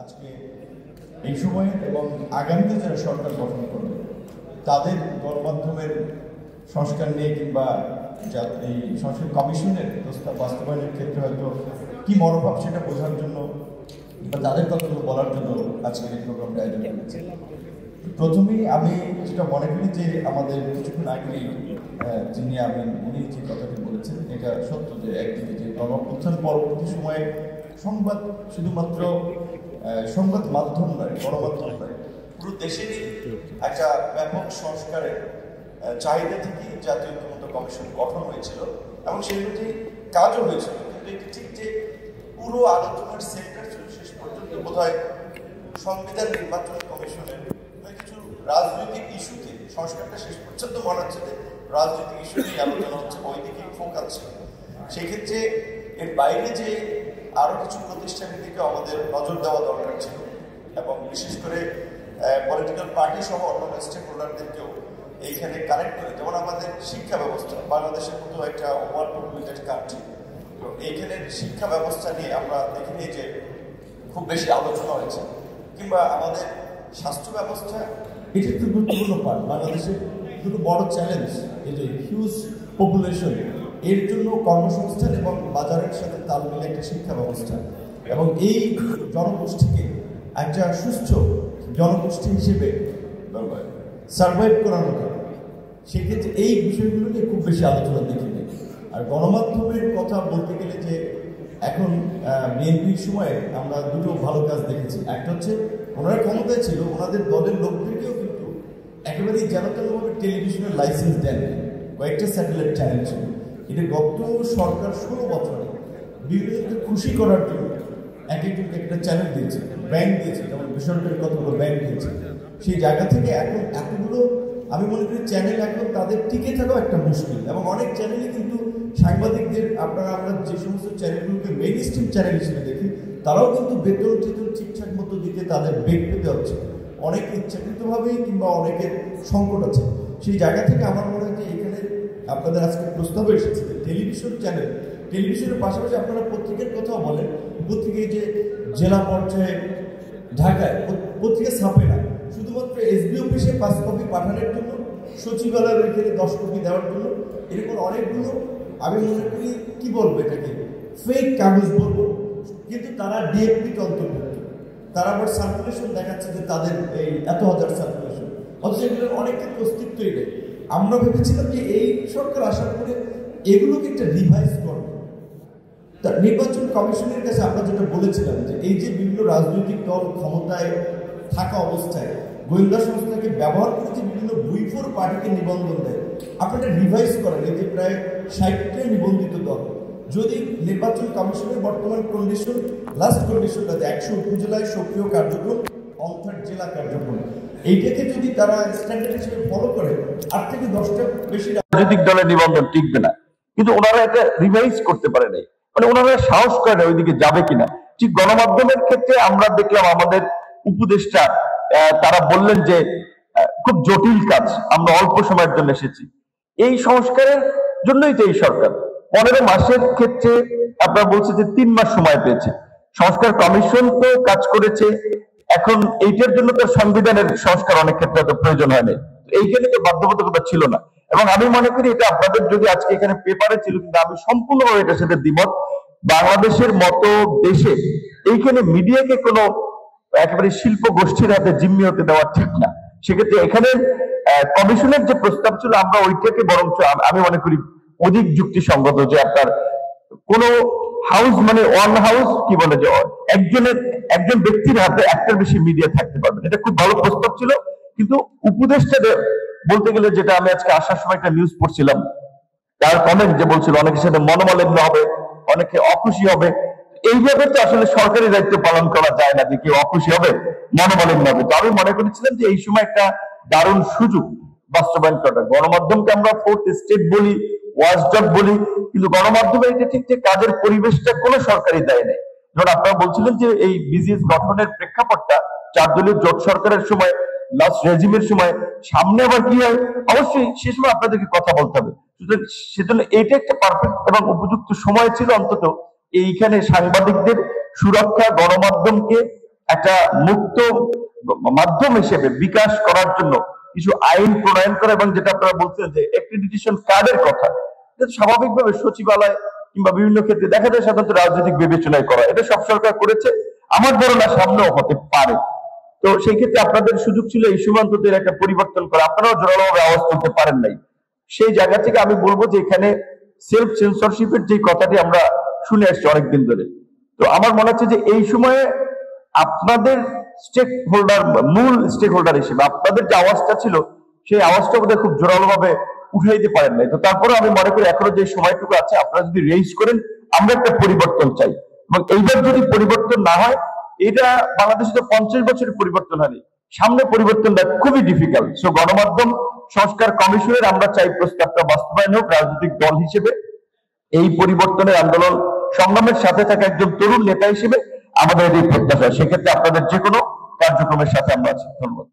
আজকে এই সময়ে এবং আগামীতে যারা সরকার গঠন করবে তাদের গণমাধ্যমের সংস্কার নিয়ে কিংবা এই সংস্কার কমিশনের প্রস্তাব বাস্তবায়নের ক্ষেত্রে হয়তো কি মনোভাব সেটা বোঝার জন্য বা তাদের কথাগুলো বলার জন্য আজকের এই প্রোগ্রামটা আয়োজন করেছে। প্রথমেই আমি যেটা মনে করি যে আমাদের কিছুক্ষণ আগে উনি যে কথাটি বলেছেন এটা সত্য যে একদিকে যে গণঅভ্যুত্থান পরবর্তী সময়ে সংবাদ শুধুমাত্র সংবাদ মাধ্যম নয়, গণমাধ্যম নয়, পুরো দেশেরই একটা ব্যাপক সংস্কারের চাহিদা থেকে জাতীয় ঐক্যমত্য কমিশন গঠন হয়েছিল এবং সেই অনুযায়ী কাজও হয়েছিল। কিন্তু এটি ঠিক যে পুরো আলোচনার সেন্টার ছিল শেষ পর্যন্ত বোধহয় সংবিধান নির্বাচন কমিশনের কিছু রাজনৈতিক ইস্যুতে সংস্কারটা শেষ পর্যন্ত মনে হচ্ছে যে রাজনৈতিক ইস্যু নিয়ে আলোচনা হচ্ছে, ওইদিকে ফোকাস ছিল। সেক্ষেত্রে এর বাইরে যে আরো কিছু প্রতিষ্ঠানের দিকে আমাদের নজর দেওয়া দরকার ছিল এবং বিশেষ করে পলিটিক্যাল পার্টি সহ অন্যান্য স্টেক হোল্ডারদেরকেও এইখানে কানেক্ট করে, যেমন আমাদের শিক্ষা ব্যবস্থা বাংলাদেশের মতো একটা ওভার পপুলেটেড কান্ট্রি, তো এইখানের শিক্ষা ব্যবস্থা নিয়ে আমরা দেখিনি যে খুব বেশি আলোচনা হয়েছে, কিংবা আমাদের স্বাস্থ্য ব্যবস্থা এটা একটু গুরুত্বপূর্ণ পার্ট। বাংলাদেশের দুটো বড় চ্যালেঞ্জ এই যে হিউজ পপুলেশন, এর জন্য কর্মসংস্থান এবং বাজারের সাথে তাল মিলে একটা শিক্ষা ব্যবস্থা এবং এই জনগোষ্ঠীকে একটা সুস্থ জনগোষ্ঠী হিসেবে সার্ভাইভ করানো যায়। সেক্ষেত্রে এই বিষয়গুলো নিয়ে খুব বেশি আলোচনা দেখিনি। আর গণমাধ্যমের কথা বলতে গেলে যে এখন বিএনপির সময়ে আমরা দুটো ভালো কাজ দেখেছি। একটা হচ্ছে ওনারা ক্ষমতায় ছিল, ওনাদের দলের লোকদেরকেও কিন্তু একেবারেই যেন-তেনভাবে টেলিভিশনের লাইসেন্স দেন, কয়েকটা স্যাটেলাইট চ্যানেল ছিল। এটা গত সরকার 16 বছরে বিভিন্নকে খুশি করার জন্য এক একজনকে একটা চ্যানেল দিয়েছে, ব্যাংক দিয়েছে, যেমন বেসরকারি কতগুলো ব্যাংক দিয়েছে। সেই জায়গা থেকে এখন এতগুলো আমি মনে করি চ্যানেল এখন তাদের টিকে থাকাও একটা মুশকিল এবং অনেক চ্যানেলে কিন্তু সাংবাদিকদের আমরা যে সমস্ত চ্যানেলগুলোকে মেইন স্ট্রিম চ্যানেল হিসেবে দেখি তারাও কিন্তু বেতন ঠিকঠাক মতো দিতে তাদের বেগ পেতে হচ্ছে, অনেক ইচ্ছাকৃতভাবেই কিংবা অনেকের সংকট আছে। সেই জায়গা থেকে আমার মনে হয় যে এখানে আপনাদের আজকে প্রস্তাব এসেছে যে টেলিভিশন চ্যানেল, টেলিভিশনের পাশাপাশি আপনারা পত্রিকার কথাও বলেন, পত্রিকায় যে জেলা পর্যায়ে ঢাকায় পত্রিকা ছাপে না, শুধুমাত্র এসবি অফিসে 5 কপি পাঠানোর জন্য, সচিবালয়ের ওইখানে 10 কপি দেওয়ার জন্য, এরকম অনেকগুলো আমি মনে করি কি বলবো এটাকে ফেক কাগজ বলবো, কিন্তু তারা ডিএফপিতে অন্তর্ভুক্ত, তারা আবার সার্কুলেশন দেখাচ্ছে যে তাদের এই এত হাজার সার্কুলেশন, অথচ এগুলোর অনেক ক্ষেত্রে অস্তিত্বই নেই। আমরা ভেবেছিলাম যে এই সরকার আসার পরে এগুলোকে একটা রিভাইজ করবে। নির্বাচন কমিশনের কাছে আমরা যেটা বলেছিলাম যে এই যে বিভিন্ন রাজনৈতিক দল ক্ষমতায় থাকা অবস্থায় গোয়েন্দা সংস্থাকে ব্যবহার করে যে বিভিন্ন বুইফোর পার্টিকে নিবন্ধন দেয়, আপনারা রিভাইজ করেন। এই যে প্রায় 60টা নিবন্ধিত দল, যদি নির্বাচন কমিশনের বর্তমান কন্ডিশন, লাস্ট কন্ডিশনটা 100 উপজেলায় সক্রিয় কার্যক্রম, 59 জেলা কার্যক্রম, এইটাকে যদি তারা স্ট্যান্ডার্ড হিসেবে ফলো করে 8 থেকে 10টা বেশি রাজনৈতিক দলের নিবন্ধন টিকবে না। কিন্তু ওনারা এটা রিভাইজ করতে পারে নাই, মানে ওনারা সাহস করে না ওইদিকে যাবে কিনা। ঠিক গণমাধ্যমের ক্ষেত্রে আমরা দেখলাম আমাদের উপদেষ্টা তারা বললেন যে খুব জটিল কাজ, আমরা অল্প সময়ের জন্য এসেছি। এই সংস্কারের জন্যই তো এই সরকার 15 মাসের ক্ষেত্রে আপনারা বলছে যে 3 মাস সময় পেয়েছে। সংস্কার কমিশন তো কাজ করেছে, এখন এইটার জন্য তো সংবিধানের সংস্কার অনেক ক্ষেত্রে তো প্রয়োজন হয়নি, এইখানে তো বাধ্যবাধকতা ছিল না। এবং আমি মনে করি এটা আপনাদের যদি আজকে এখানে পেপারে ছিল, কিন্তু আমি সম্পূর্ণভাবে এটার সাথে দ্বিমত। বাংলাদেশের মতো দেশে এইখানে মিডিয়াকে কোনো একেবারে শিল্প গোষ্ঠীর হাতে জিম্মি হতে দেওয়া ঠিক না। সেক্ষেত্রে এখানে কমিশনের যে প্রস্তাব ছিল আমরা ওইটাকে বরঞ্চ আমি মনে করি অধিক যুক্তিসঙ্গত, যে আপনার কোন হাউস মানে ওয়ান হাউস কি বলে যে একজন ব্যক্তির হাতে একটার বেশি মিডিয়া থাকতে পারবে, এটা খুব ভালো প্রস্তাব ছিল। কিন্তু উপদেষ্টাদের বলতে গেলে, যেটা আমি আজকে আসার সময় একটা নিউজ পড়ছিলাম, তার কমেন্ট যে বলছিল অনেকের সাথে মনোমালিন্য হবে, অনেকে অখুশি হবে। এইভাবে তো আসলে সরকারি দায়িত্ব পালন করা যায় না যে কেউ অখুশি হবে, মনোমালিন্য হবে। তো আমি মনে করেছিলাম যে এই সময় একটা দারুণ সুযোগ বাস্তবায়ন করা। গণমাধ্যমকে আমরা ফোর্থ স্টেট বলি, ওয়াচডগ বলি, কিন্তু গণমাধ্যমে এটা ঠিক যে কাজের পরিবেশটা কোনো সরকারি দেয় নেই। যেমন আপনারা বলছিলেন যে এই বিজিএস গঠনের প্রেক্ষাপটটা 4 দলীয় জোট সরকারের সময়, লাস্ট রেজিমের সময়, সামনে আবার কি হয় অবশ্যই সে সময় আপনাদেরকে কথা বলতে হবে। সেজন্য এটা একটা পারফেক্ট এবং উপযুক্ত সময় ছিল অন্তত এইখানে সাংবাদিকদের সুরক্ষা, গণমাধ্যমকে একটা মুক্ত মাধ্যম হিসেবে বিকাশ করার জন্য কিছু আইন প্রণয়ন করা, এবং যেটা আপনারা বলছেন যে অ্যাক্রিডিটেশন কার্ডের কথা, এটা স্বাভাবিকভাবে সচিবালয় কিংবা বিভিন্ন ক্ষেত্রে দেখা যায় সাধারণত রাজনৈতিক বিবেচনায় করা, এটা সব সরকার করেছে, আমার ধারণা সামনেও হতে পারে। তো সেই ক্ষেত্রে আপনাদের সুযোগ ছিল এই সীমান্তদের একটা পরিবর্তন করা, আপনারাও জোরালোভাবে আওয়াজ তুলতে পারেন নাই। সেই জায়গা থেকে আমি বলবো যে এখানে সেলফ সেন্সরশিপের যে কথাটি আমরা শুনে আসছি অনেকদিন ধরে, তো আমার মনে হচ্ছে যে এই সময়ে আপনাদের স্টেক হোল্ডার, মূল স্টেক হোল্ডার হিসেবে আপনাদের যে আওয়াজটা ছিল, সেই আওয়াজটা বোধহয় খুব জোরালো ভাবে উঠাইতে পারেন নাই। তো তারপরে আমি মনে করি এখনো যে সময়টুকু আছে আপনারা যদি রেইজ করেন, আমরা একটা পরিবর্তন চাই, এবং এইবার যদি পরিবর্তন না হয়, এটা বাংলাদেশে তো 50 বছরের পরিবর্তন হয়নি, সামনে পরিবর্তনটা খুবই ডিফিকাল্ট। সো গণমাধ্যম সংস্কার কমিশনের আমরা চাই প্রস্তাবটা বাস্তবায়ন হোক। রাজনৈতিক দল হিসেবে এই পরিবর্তনের আন্দোলন সংগ্রামের সাথে থাকা একজন তরুণ নেতা হিসেবে আমাদের এই প্রত্যাশা, সেক্ষেত্রে আপনাদের যে কোনো কার্যক্রমের সাথে আমরা আছি। ধন্যবাদ।